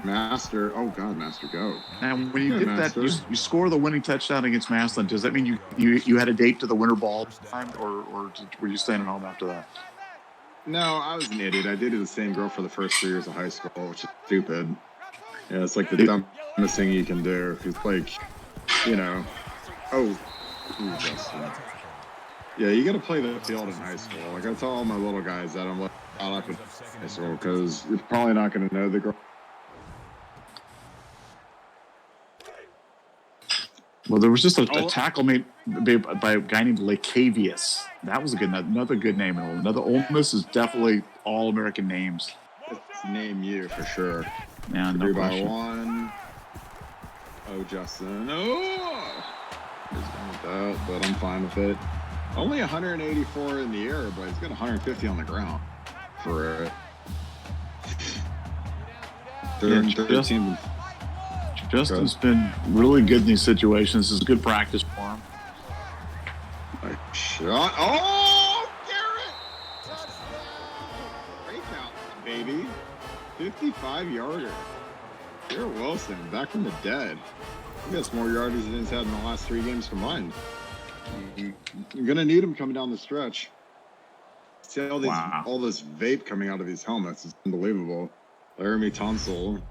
Master. Oh, God, Master, go. Now, when you Good, get Master. that, you score the winning touchdown against Massillon. Does that mean you had a date to the winter ball time, or were you staying at home after that? No, I was an idiot. I dated the same girl for the first 3 years of high school, which is stupid. Yeah, it's like the dumbest thing you can do. It's like, you know, Justin. Yeah, you got to play the field in high school. Like, I tell all my little guys that I'm like, I'll up in high school because you're probably not going to know the girl. Well, there was just a tackle made by a guy named Lacavius. That was another good name. Another Ole Miss is definitely all American names. It's name you for sure. Yeah, no 3 question. by 1. Oh, Justin. Oh! He's going with that, but I'm fine with it. Only 184 in the air, but he's got 150 on the ground for it. Justin's been really good in these situations. This is good practice for him. Nice shot. Oh, Garrett! Breakout, baby. 55-yarder. Garrett Wilson, back from the dead. He got more yardage than he's had in the last 3 games combined. You're going to need him coming down the stretch. See all this vape coming out of these helmets. It's unbelievable. Laramie Tonsil,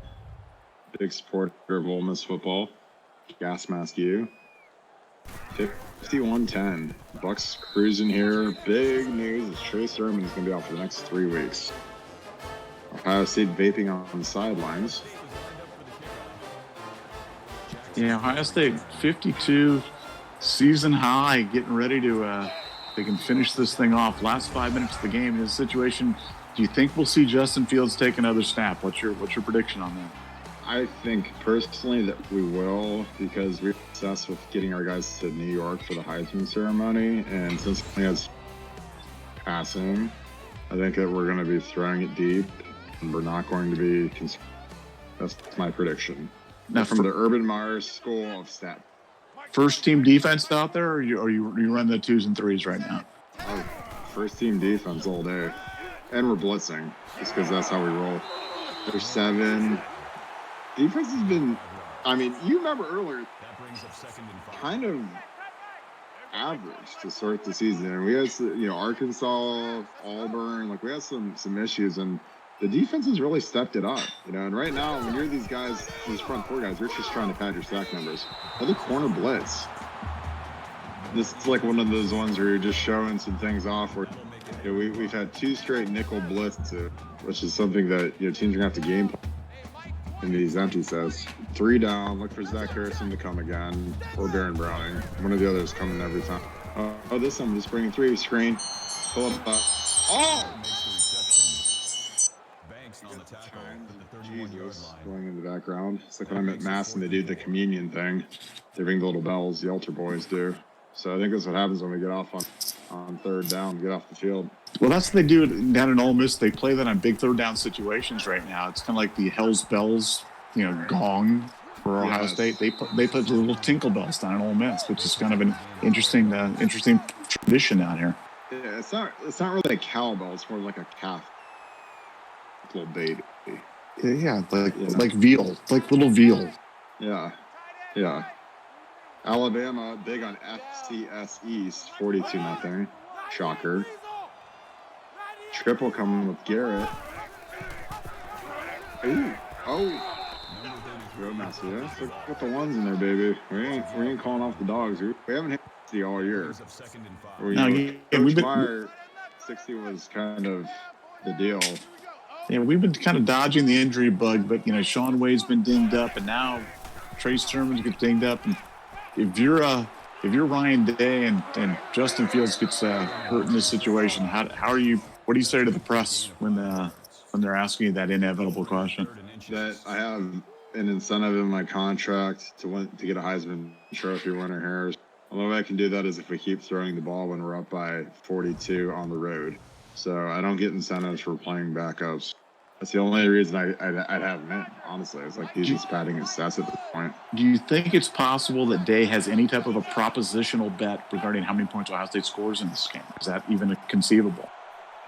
big supporter of Ole Miss football. Gas mask you. 51-10. Bucks cruising here. Big news is Trey Sermon is going to be out for the next 3 weeks. Ohio State vaping on the sidelines. Yeah, Ohio State 52 season high, getting ready to they can finish this thing off. Last 5 minutes of the game in this situation. Do you think we'll see Justin Fields take another snap? What's your prediction on that? I think personally that we will, because we're obsessed with getting our guys to New York for the Heisman ceremony, and since he has passing, I think that we're going to be throwing it deep, and we're not going to be concerned. That's my prediction. Now, from the Urban Meyer School of Stat. First team defense out there, or you run the 2s and 3s right now? Oh, first team defense all day, and we're blitzing just because that's how we roll. There's 7. Defense has been, I mean, you remember earlier, kind of average to start the season. And we had, Arkansas, Auburn, like we had some issues, and the defense has really stepped it up, And right now, when you're these guys, these front 4 guys, you're just trying to pad your sack numbers. Another corner blitz. This is like one of those ones where you're just showing some things off. Where we've had 2 straight nickel blitzes, which is something that teams are gonna have to game plan. In these empty sets. 3 down, look for Zach Harrison to come again, or Baron Browning. One of the others coming every time. This time just bringing 3 screen. Pull up. Jesus, going in the background. It's like when I'm at Mass and they do the communion thing. They ring the little bells, the altar boys do. So I think that's what happens when we get off on 3rd down, get off the field. Well, that's what they do down in Ole Miss. They play that on big 3rd down situations right now. It's kind of like the Hell's Bells, gong for Ohio State. They put the little tinkle bells down in Ole Miss, which is kind of an interesting tradition down here. Yeah, it's not really a cowbell. It's more like a calf, little baby. Yeah, like veal, like little veal. Yeah. Alabama big on FCS East, 42-0. Shocker. Triple coming with Garrett. Ooh. Oh. Real messy. Yeah. So put the 1s in there, baby. We ain't calling off the dogs. We haven't hit 60 all year. Coach Meyer, 60 was kind of the deal. Yeah, we've been kind of dodging the injury bug, but Sean Wade's been dinged up, and now Trey Sermons gets dinged up. And if you're Ryan Day and Justin Fields gets hurt in this situation, how are you? What do you say to the press when they're asking you that inevitable question? That I have an incentive in my contract to get a Heisman Trophy winner here. The only way I can do that is if we keep throwing the ball when we're up by 42 on the road. So I don't get incentives for playing backups. That's the only reason I'd have him in, honestly. It's like he's just padding his stats at this point. Do you think it's possible that Day has any type of a propositional bet regarding how many points Ohio State scores in this game? Is that even conceivable?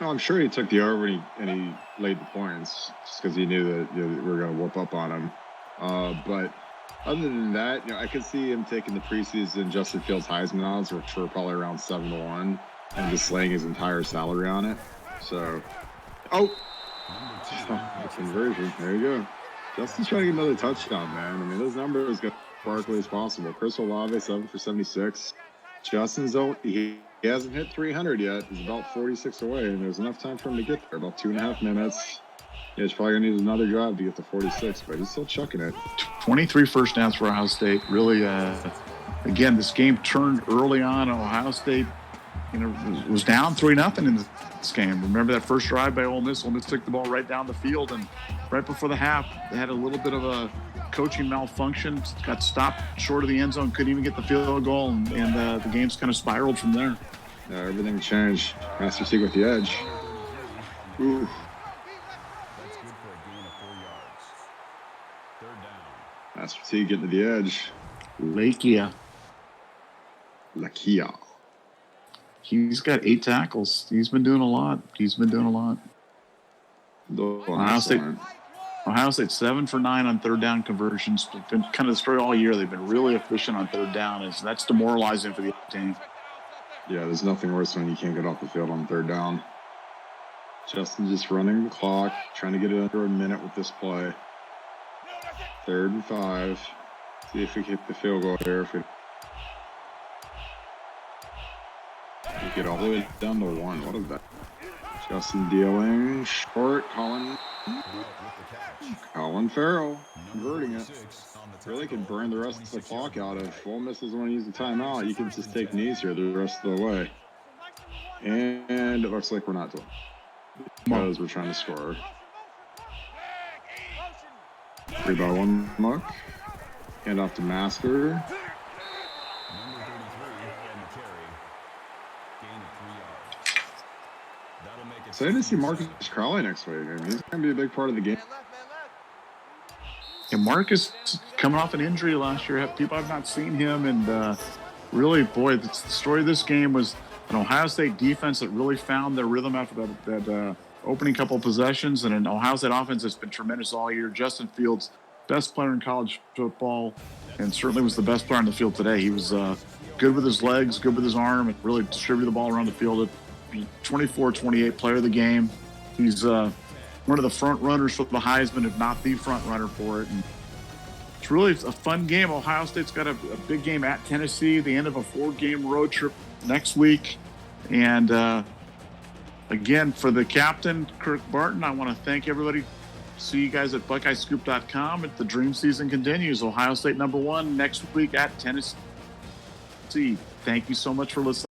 No, I'm sure he took the over and he laid the points just because he knew that we were going to whoop up on him. But other than that, I could see him taking the preseason Justin Fields Heisman odds, which were probably around 7-1, and just laying his entire salary on it. So, conversion. There you go. Justin's trying to get another touchdown, man. I mean, those numbers get sparkly as possible. Chris Olave, 7 for 76. Justin's he hasn't hit 300 yet. He's about 46 away, and there's enough time for him to get there. About 2.5 minutes. Yeah, he's probably going to need another drive to get to 46, but he's still chucking it. 23 first downs for Ohio State. Really, again, this game turned early on. Ohio State, was down 3-0 in this game. Remember that first drive by Ole Miss? Ole Miss took the ball right down the field, and right before the half, they had a little bit of a coaching malfunction. Got stopped short of the end zone, couldn't even get the field goal, and the game's kind of spiraled from there. Yeah, everything changed. Master Teague with the edge. Ooh. That's good for a gain of 4 yards. Third down. Master Teague getting to the edge. Lakia. He's got 8 tackles. He's been doing a lot. Ohio State 7 for 9 on third down conversions. It's been kind of the story all year. They've been really efficient on third down. That's demoralizing for the team. Yeah, there's nothing worse when you can't get off the field on third down. Justin just running the clock, trying to get it under a minute with this play. 3rd and 5. See if we hit the field goal here. If we get all the way down to 1. What is that? Justin dealing short. Colin Farrell converting it. Really can burn the rest of the clock out. If Ole Miss doesn't want to use the timeout, you can just take knees here the rest of the way. And it looks like we're not doing it because we're trying to score. 3-by-1 look. Hand off to Master. Excited to see Marcus Crowley next week. I mean, he's going to be a big part of the game. And Marcus coming off an injury last year. People have not seen him. And really, boy, the story of this game was an Ohio State defense that really found their rhythm after that opening couple of possessions. And an Ohio State offense that's been tremendous all year. Justin Fields, best player in college football, and certainly was the best player on the field today. He was good with his legs, good with his arm, and really distributed the ball around the field. 24-28 player of the game. He's one of the front runners for the Heisman, if not the front runner for it. And it's really a fun game. Ohio State's got a big game at Tennessee, the end of a 4-game road trip next week. And again, for the captain, Kirk Barton, I want to thank everybody. See you guys at BuckeyeScoop.com. The dream season continues. Ohio State #1 next week at Tennessee. Thank you so much for listening.